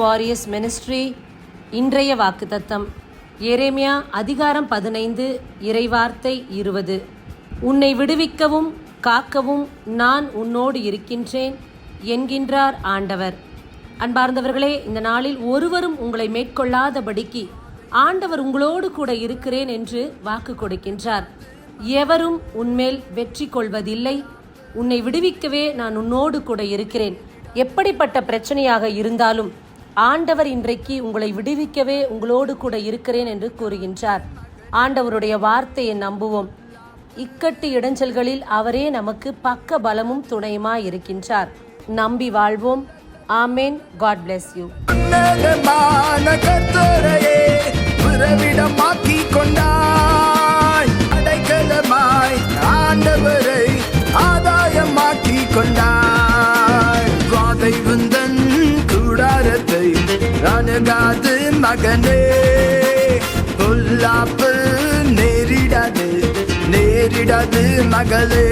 Warriors ministry. இன்றைய வாக்குத்தத்தம் எரேமியா அதிகாரம் 15 இறைவார்த்தை 20. உன்னை விடுவிக்கவும் காக்கவும் நான் உன்னோடு இருக்கின்றேன் என்கின்றார் ஆண்டவர். அன்பார்ந்தவர்களே, இந்த நாளில் ஒருவரும் உங்களை மேற்கொள்ளாதபடிக்கு ஆண்டவர் உங்களோடு கூட இருக்கிறேன் என்று வாக்கு கொடுக்கின்றார். எவரும் உன்மேல் வெற்றி கொள்வதில்லை, உன்னை விடுவிக்கவே நான் உன்னோடு கூட இருக்கிறேன். எப்படிப்பட்ட பிரச்சனையாக இருந்தாலும் ஆண்டவர் இன்றைக்கு உங்களை விடுவிக்கவே உங்களோடு கூட இருக்கிறேன் என்று கூறுகின்றார். ஆண்டவருடைய வார்த்தையை நம்புவோம். இக்கட்டு இடைஞ்சல்களில் அவரே நமக்கு பக்க பலமும் துணையுமாய் இருக்கின்றார். நம்பி வாழ்வோம். ஆமேன். God bless you. அடைக்கலமாய் ஆண்டவரை ஆதாயமாக்கி கொண்டாய். வாதை வந்தன் கூடாரத்தை அணுகாது மகனே, பொல்லாப்பு நேரிடாது மகளே.